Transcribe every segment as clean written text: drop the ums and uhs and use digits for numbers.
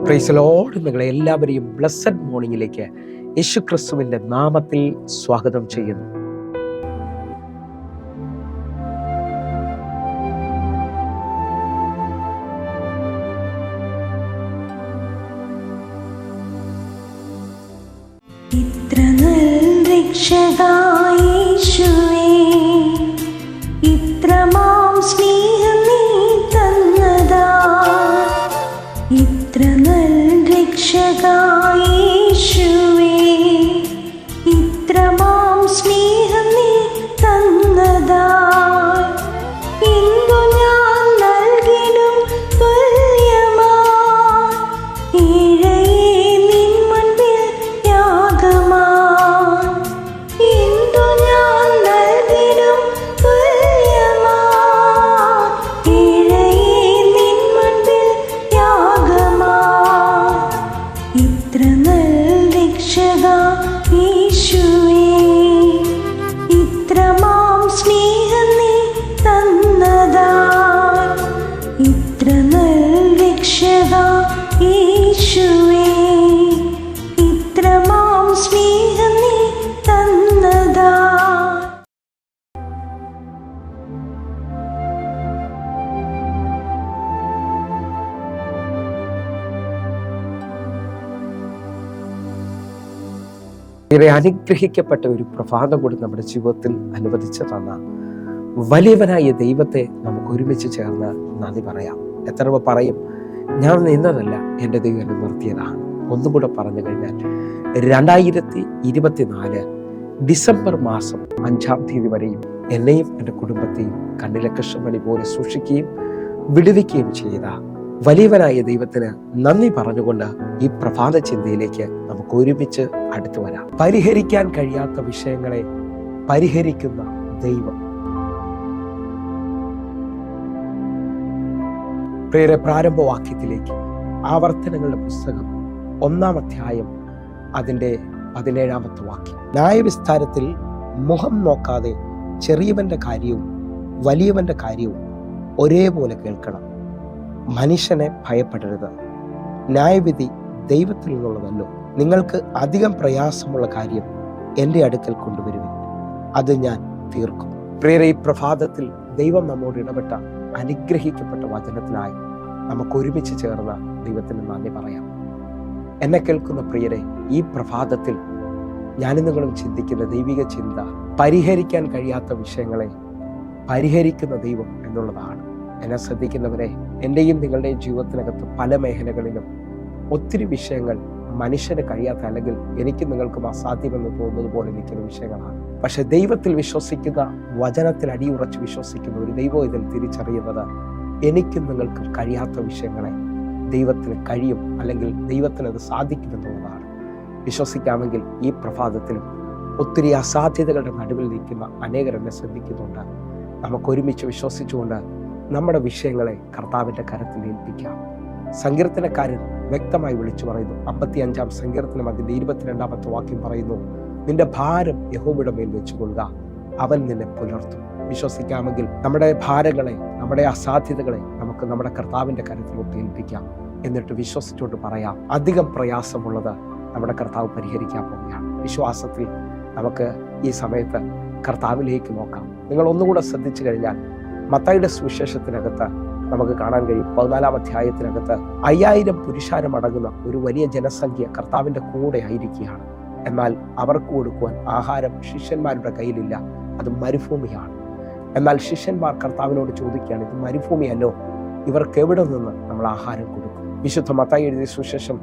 Praise Lord. നിങ്ങളെ എല്ലാവരെയും blessed മോർണിംഗിലേക്ക് യേശു ക്രിസ്തുവിൻ്റെ നാമത്തിൽ സ്വാഗതം ചെയ്യുന്നു. ഇത്ര നല്ല രക്ഷകനായ യേശുവേ, ഇത്രമാം സ്നേഹം നീ തന്നതാ. ഇത്ര നല്ല രക്ഷകനായ യേശുവേ, ഇത്രമാം സ്നേഹം നീ തന്നതാ. ഇന്നു ഞാൻ നൽകിടും തുല്യമാ ഏഴയെ നിൻ മുൻപിൽ യാഗമാ. ഇന്നു ഞാൻ നൽകിടും തുല്യമാ ഏഴയെ നിൻ മുൻപിൽ യാഗമാ. ഇത്ര നല്ല രക്ഷക യേശുവേ, ഇത്രമാം സ്നേഹം നീ തന്നതാ. ഇത്ര നല്ല രക്ഷക യേശുവേ, ഇത്രമാം സ്നേഹം നീ തന്നതാ. ഏറെ അനുഗ്രഹിക്കപ്പെട്ട ഒരു പ്രഭാതം കൂടി നമ്മുടെ ജീവിതത്തിൽ അനുവദിച്ചു തന്ന വലിയവനായ ദൈവത്തെ നമുക്ക് ഒരുമിച്ച് ചേർന്ന് നന്ദി പറയാം. എത്ര രൂപ പറയും, ഞാൻ നിന്നതല്ല, എൻ്റെ ദൈവം എന്നെ നിർത്തിയതാണ്. ഒന്നുകൂടെ പറഞ്ഞു കഴിഞ്ഞാൽ 2024 ഡിസംബർ മാസം 5-ാം തീയതി വരെയും എന്നെയും എൻ്റെ കുടുംബത്തെയും കണ്ണിലെ കൃഷ്ണമണി പോലെ സൂക്ഷിക്കുകയും വിടുവിക്കുകയും ചെയ്ത വലിയവനായ ദൈവത്തിന് നന്ദി പറഞ്ഞുകൊണ്ട് ഈ പ്രഭാത ചിന്തയിലേക്ക് നമുക്ക് ഒരുമിച്ച് അടുത്തു വരാം. പരിഹരിക്കാൻ കഴിയാത്ത വിഷയങ്ങളെ പരിഹരിക്കുന്ന ദൈവം. പ്രിയരെ, പ്രാരംഭവാക്യത്തിലേക്ക് ആവർത്തനങ്ങളുടെ പുസ്തകം 1-ാം അധ്യായം അതിൻ്റെ 17-ാമത്തെ വാക്യം. ന്യായവിസ്താരത്തിൽ മുഖം നോക്കാതെ ചെറിയവന്റെ കാര്യവും വലിയവന്റെ കാര്യവും ഒരേപോലെ കേൾക്കണം. മനുഷ്യനെ ഭയപ്പെടരുത്, ന്യായവിധി ദൈവത്തിൽ നിന്നുള്ളതല്ലോ. നിങ്ങൾക്ക് അധികം പ്രയാസമുള്ള കാര്യം എൻ്റെ അടുക്കൽ കൊണ്ടുവരുവിൻ, അത് ഞാൻ തീർക്കും. പ്രിയരെ, ഈ പ്രഭാതത്തിൽ ദൈവം നമ്മോട് ഇടപെട്ട അനുഗ്രഹിക്കപ്പെട്ട വചനത്തിനായി നമുക്ക് ഒരുമിച്ച് ചേർന്ന ദൈവത്തിന് നന്ദി പറയാം. എന്നെ കേൾക്കുന്ന പ്രിയരെ, ഈ പ്രഭാതത്തിൽ ഞാനും നിങ്ങളും ചിന്തിക്കുന്ന ദൈവിക ചിന്ത പരിഹരിക്കാൻ കഴിയാത്ത വിഷയങ്ങളെ പരിഹരിക്കുന്ന ദൈവം എന്നുള്ളതാണ്. എന്നെ ശ്രദ്ധിക്കുന്നവരെ, എൻ്റെയും നിങ്ങളുടെയും ജീവിതത്തിനകത്ത് പല മേഖലകളിലും ഒത്തിരി വിഷയങ്ങൾ മനുഷ്യന് കഴിയാത്ത, അല്ലെങ്കിൽ എനിക്ക് നിങ്ങൾക്കും അസാധ്യമെന്ന് തോന്നുന്നത് പോലെ നിൽക്കുന്ന വിഷയങ്ങളാണ്. പക്ഷെ ദൈവത്തിൽ വിശ്വസിക്കുന്ന, വചനത്തിൽ അടിയുറച്ച് വിശ്വസിക്കുന്ന ഒരു ദൈവം ഇതിൽ തിരിച്ചറിയുന്നത് എനിക്കും നിങ്ങൾക്കും കഴിയാത്ത വിഷയങ്ങളെ ദൈവത്തിന് കഴിയും, അല്ലെങ്കിൽ ദൈവത്തിന് അത് സാധിക്കുമെന്നുള്ളതാണ്. വിശ്വസിക്കാമെങ്കിൽ ഈ പ്രഭാതത്തിലും ഒത്തിരി അസാധ്യതകളുടെ നടുവിൽ നിൽക്കുന്ന അനേകരെന്നെ ശ്രദ്ധിക്കുന്നുണ്ട്. നമുക്കൊരുമിച്ച് വിശ്വസിച്ചുകൊണ്ട് നമ്മുടെ വിഷയങ്ങളെ കർത്താവിൻ്റെ കരത്തിൽ ഏൽപ്പിക്കാം. സങ്കീർത്തനക്കാരൻ വ്യക്തമായി വിളിച്ചു പറയുന്നു. 55-ാം സങ്കീർത്തനം അതിൻ്റെ 22-ാമത്തെ വാക്യം പറയുന്നു, നിന്റെ ഭാരം യഹോവയുടെ മേൽ വെച്ചുകൊള്ളുക, അവൻ നിന്നെ പുലർത്തും. വിശ്വസിക്കാമെങ്കിൽ നമ്മുടെ ഭാരങ്ങളെ, നമ്മുടെ അസാധ്യതകളെ നമുക്ക് നമ്മുടെ കർത്താവിൻ്റെ കരത്തിലോട്ട് ഏൽപ്പിക്കാം. എന്നിട്ട് വിശ്വസിച്ചുകൊണ്ട് പറയാം, അധികം പ്രയാസമുള്ളത് നമ്മുടെ കർത്താവ് പരിഹരിക്കാൻ പോവുകയാണ്. വിശ്വാസത്തിൽ നമുക്ക് ഈ സമയത്ത് കർത്താവിലേക്ക് നോക്കാം. നിങ്ങൾ ഒന്നുകൂടെ ശ്രദ്ധിച്ചു കഴിഞ്ഞാൽ മത്തായിയുടെ സുവിശേഷത്തിനകത്ത് നമുക്ക് കാണാൻ കഴിയും. 14-ാം അധ്യായത്തിനകത്ത് 5000 പുരുഷാരം അടങ്ങുന്ന ഒരു വലിയ ജനസംഖ്യ കർത്താവിൻ്റെ കൂടെ ആയിരിക്കുകയാണ്. എന്നാൽ അവർക്ക് കൊടുക്കുവാൻ ആഹാരം ശിഷ്യന്മാരുടെ കയ്യിലില്ല, അത് മരുഭൂമിയാണ്. എന്നാൽ ശിഷ്യന്മാർ കർത്താവിനോട് ചോദിക്കുകയാണ്, ഇത് മരുഭൂമിയല്ലോ, ഇവർക്ക് എവിടെ നിന്ന് നമ്മൾ ആഹാരം കൊടുക്കും? വിശുദ്ധ മത്തായി എഴുതിയ സുവിശേഷം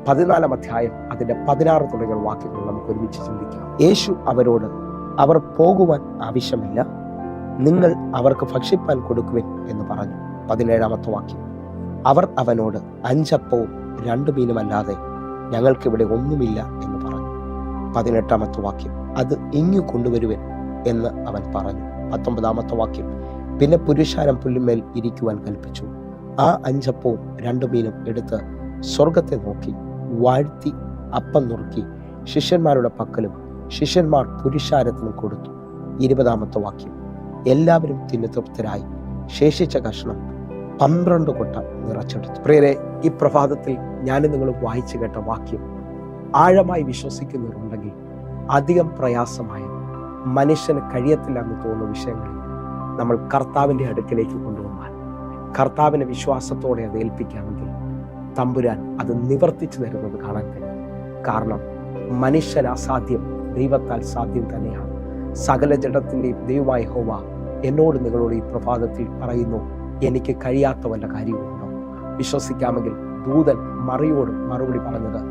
14-ാം അധ്യായം അതിൻ്റെ 16 തുടങ്ങിയ വാക്യങ്ങൾ നമുക്ക് ഒരുമിച്ച് ചിന്തിക്കാം. യേശു അവരോട്, അവർ പോകുവാൻ ആവശ്യമില്ല, നിങ്ങൾ അവർക്ക് ഭക്ഷിപ്പാൻ കൊടുക്കുവിൻ എന്ന് പറഞ്ഞു. 17-ാമത്തെ വാക്യം. അവർ അവനോട്, 5 അപ്പവും 2 മീനുമല്ലാതെ ഞങ്ങൾക്കിവിടെ ഒന്നുമില്ല എന്ന് പറഞ്ഞു. 18-ാമത്തെ വാക്യം. അത് ഇങ്ങു കൊണ്ടുവരുവൻ എന്ന് അവൻ പറഞ്ഞു. 19-ാമത്തെ വാക്യം. പിന്നെ പുരുഷാരം പുല്ലുമേൽ ഇരിക്കുവാൻ കൽപ്പിച്ചു. ആ 5 അപ്പവും 2 മീനും എടുത്ത് സ്വർഗത്തെ നോക്കി വാഴ്ത്തി അപ്പം നുറുക്കി ശിഷ്യന്മാരുടെ പക്കലും ശിഷ്യന്മാർ പുരുഷാരത്തിനും കൊടുത്തു. 20-ാമത്തെ വാക്യം. എല്ലാവരും തിന്നു തൃപ്തരായി. ശേഷിച്ച കഷ്ണം 12 കൊട്ട നിറച്ചെടുത്തു. പ്രിയരെ, ഈ പ്രഭാതത്തിൽ ഞാനും നിങ്ങൾ വായിച്ചു കേട്ട വാക്യം ആഴമായി വിശ്വസിക്കുന്നവരുണ്ടെങ്കിൽ അധികം പ്രയാസമായ മനുഷ്യന് കഴിയത്തില്ല എന്ന് തോന്നുന്ന വിഷയങ്ങളിൽ നമ്മൾ കർത്താവിൻ്റെ അടുക്കിലേക്ക് കൊണ്ടുവന്നാൽ, കർത്താവിനെ വിശ്വാസത്തോടെ അത് ഏൽപ്പിക്കാമെങ്കിൽ തമ്പുരാൻ അത് നിവർത്തിച്ചു തരുന്നത് കാണാൻ കഴിയും. കാരണം മനുഷ്യൻ അസാധ്യം ദൈവത്താൽ സാധ്യം തന്നെയാണ്. സകല ജഡത്തിൻ്റെയും ദൈവമായ യഹോവ എന്നോട് നിങ്ങളോട് ഈ പ്രഭാതത്തിൽ പറയുന്നു, എനിക്ക് കഴിയാത്ത വല്ല കാര്യവുമുണ്ടോ? വിശ്വസിക്കാമെങ്കിൽ ദൂതൻ മറിയോട് മറുപടി പറഞ്ഞത്,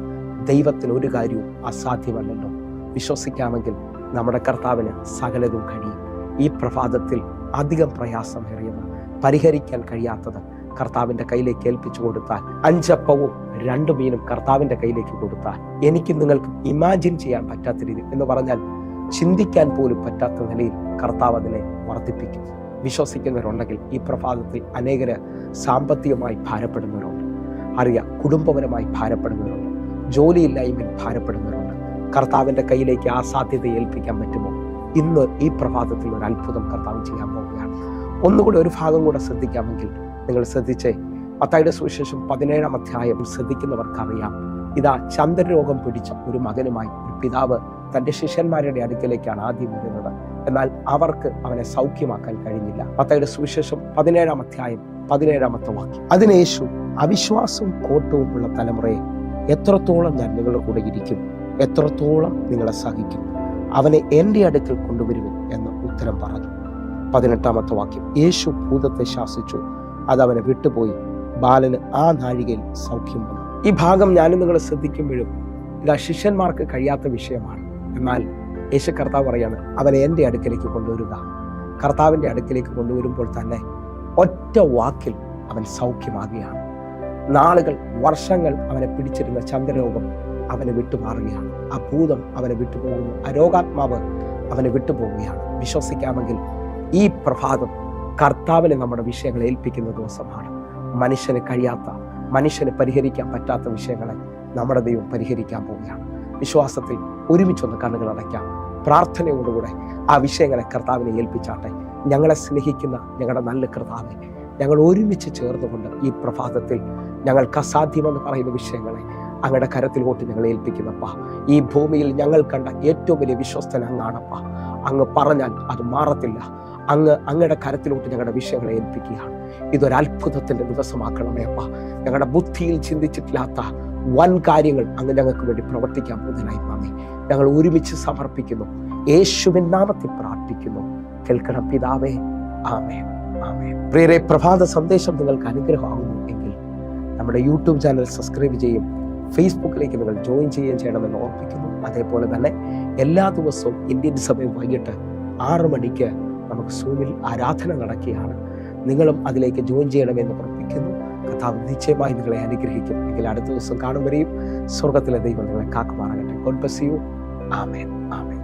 ദൈവത്തിന് ഒരു കാര്യവും അസാധ്യമല്ലല്ലോ. വിശ്വസിക്കാമെങ്കിൽ നമ്മുടെ കർത്താവിന് സകലതും കഴിയും. ഈ പ്രഭാതത്തിൽ അധികം പ്രയാസമേറിയത്, പരിഹരിക്കാൻ കഴിയാത്തത് കർത്താവിൻ്റെ കയ്യിലേക്ക് ഏൽപ്പിച്ചു കൊടുത്താൽ, 5 അപ്പവും 2 മീനും കർത്താവിൻ്റെ കയ്യിലേക്ക് കൊടുത്താൽ, എനിക്ക് നിങ്ങൾക്ക് ഇമാജിൻ ചെയ്യാൻ പറ്റാത്ത രീതി എന്ന് പറഞ്ഞാൽ ചിന്തിക്കാൻ പോലും പറ്റാത്ത നിലയിൽ കർത്താവ് അതിനെ വർദ്ധിപ്പിക്കും. വിശ്വസിക്കുന്നവരുണ്ടെങ്കിൽ ഈ പ്രഭാതത്തിൽ അനേകര് സാമ്പത്തികമായി ഭാരപ്പെടുന്നവരുണ്ട്, അറിയാം, കുടുംബപരമായി ഭാരപ്പെടുന്നവരുണ്ട്, ജോലിയില്ലായ്മയിൽ ഭാരപ്പെടുന്നവരുണ്ട്. കർത്താവിൻ്റെ കയ്യിലേക്ക് ആ സാധ്യത ഏൽപ്പിക്കാൻ പറ്റുമോ? ഇന്ന് ഈ പ്രഭാതത്തിൽ ഒരു അത്ഭുതം കർത്താവ് ചെയ്യാൻ പോവുകയാണ്. ഒന്നുകൂടി ഒരു ഭാഗം കൂടെ ശ്രദ്ധിക്കാമെങ്കിൽ നിങ്ങൾ ശ്രദ്ധിച്ചേ. മത്തായിയുടെ സുവിശേഷം 17-ാം അധ്യായം ശ്രദ്ധിക്കുന്നവർക്കറിയാം. ഇതാ ചന്ദ്രരോഗം പിടിച്ച ഒരു മകനുമായി ഒരു പിതാവ് തൻ്റെ ശിഷ്യന്മാരുടെ അടുക്കലേക്കാണ് ആദ്യം വരുന്നത്. എന്നാൽ അവർക്ക് അവനെ സൗഖ്യമാക്കാൻ കഴിഞ്ഞില്ല. മത്തായിയുടെ സുവിശേഷം 17-ാം അധ്യായം 17-ാമത്തെ വാക്യം. അതിന് യേശു, അവിശ്വാസവും കോട്ടവും ഉള്ള തലമുറയെ, എത്രത്തോളം ഞാൻ നിങ്ങളുടെ കൂടെ ഇരിക്കും, എത്രത്തോളം നിങ്ങളെ സഹിക്കും, അവനെ എൻ്റെ അടുക്കൽ കൊണ്ടുവരുവിൻ എന്ന് ഉത്തരം പറഞ്ഞു. 18-ാമത്തെ വാക്യം. യേശു ഭൂതത്തെ ശാസിച്ചു, അത് അവനെ വിട്ടുപോയി, ബാലന് ആ നാഴികയിൽ സൗഖ്യം വന്നു. ഈ ഭാഗം ഞാനും നിങ്ങൾ ശ്രദ്ധിക്കുമ്പോഴും ഇതാ ശിഷ്യന്മാർക്ക് കഴിയാത്ത വിഷയമാണ്. എന്നാൽ യേശു കർത്താവ് പറയാണ്, അവനെ എൻ്റെ അടുക്കലേക്ക് കൊണ്ടുവരിക. കർത്താവിൻ്റെ അടുക്കലേക്ക് കൊണ്ടുവരുമ്പോൾ തന്നെ ഒറ്റ വാക്കിൽ അവൻ സൗഖ്യമാകുകയാണ്. നാളുകൾ, വർഷങ്ങൾ അവനെ പിടിച്ചിരുന്ന ചന്ദ്രരോഗം അവനെ വിട്ടുമാറുകയാണ്. ആ ഭൂതം അവനെ വിട്ടുപോകുന്നു, ആ രോഗാത്മാവ് അവനെ വിട്ടുപോവുകയാണ്. വിശ്വസിക്കാമെങ്കിൽ ഈ പ്രഭാതം കർത്താവിനെ നമ്മുടെ വിഷയങ്ങൾ ഏൽപ്പിക്കുന്ന ദിവസമാണ്. മനുഷ്യന് കഴിയാത്ത, മനുഷ്യന് പരിഹരിക്കാൻ പറ്റാത്ത വിഷയങ്ങളെ നമ്മുടെ ദൈവം പരിഹരിക്കാൻ പോവുകയാണ്. വിശ്വാസത്തിൽ ഒരുമിച്ചൊന്ന് കണ്ണുകൾ അടയ്ക്കാം. പ്രാർത്ഥനയോടുകൂടെ ആ വിഷയങ്ങളെ കർത്താവിനെ ഏൽപ്പിച്ചാട്ടെ. ഞങ്ങളെ സ്നേഹിക്കുന്ന ഞങ്ങളുടെ നല്ല കർത്താവെ, ഞങ്ങൾ ഒരുമിച്ച് ചേർന്നുകൊണ്ട് ഈ പ്രഭാതത്തിൽ ഞങ്ങൾക്ക് അസാധ്യമെന്ന് പറയുന്ന വിഷയങ്ങളെ അങ്ങയുടെ കരത്തിലോട്ട് ഞങ്ങൾ ഏൽപ്പിക്കുന്നപ്പ. ഈ ഭൂമിയിൽ ഞങ്ങൾ കണ്ട ഏറ്റവും വലിയ വിശ്വസ്തൻ അങ്ങാണപ്പ. അങ്ങ് പറഞ്ഞാൽ അത് മാറത്തില്ല. അങ്ങയുടെ കരത്തിലോട്ട് ഞങ്ങളുടെ വിഷയങ്ങളെ ഏൽപ്പിക്കുകയാണ്. ഇതൊരത്ഭുതത്തിന്റെ ദിവസമാക്കണമേ അപ്പ. ഞങ്ങളുടെ ബുദ്ധിയിൽ ചിന്തിച്ചിട്ടില്ലാത്ത വൻ കാര്യങ്ങൾ അങ്ങ് ഞങ്ങൾക്ക് വേണ്ടി പ്രവർത്തിക്കാൻ പോകുന്നതിനായി നന്ദി. ഞങ്ങൾ ഒരുമിച്ച് സമർപ്പിക്കുന്നു, യേശുവിൻ നാമത്തിൽ പ്രാർത്ഥിക്കുന്നു. കേൾക്കണം പിതാവേ, ആമേൻ, ആമേൻ. പ്രിയരെ, പ്രഭാത സന്ദേശം നിങ്ങൾക്ക് അനുഗ്രഹമാകുന്നു എങ്കിൽ നമ്മുടെ യൂട്യൂബ് ചാനൽ സബ്സ്ക്രൈബ് ചെയ്യും, ഫേസ്ബുക്കിലേക്ക് നിങ്ങൾ ജോയിൻ ചെയ്യണമെന്ന് ഓർപ്പിക്കുന്നു. അതേപോലെ തന്നെ എല്ലാ ദിവസവും ഇന്ത്യൻ സമയം വൈകിട്ട് 6 മണിക്ക് നമുക്ക് സൂമിൽ ആരാധന നടക്കുകയാണ്. നിങ്ങളും അതിലേക്ക് ജോയിൻ ചെയ്യണമെന്ന് ഓർപ്പിക്കുന്നു. കർത്താവ് നിശ്ചയമായി നിങ്ങളെ അനുഗ്രഹിക്കും. എങ്കിൽ അടുത്ത ദിവസം കാണും വരെയും സ്വർഗത്തിലെ ദൈവം നിങ്ങളെ കാക്കുമാറാകട്ടെ. God bless you. ആമേൻ, ആമേൻ.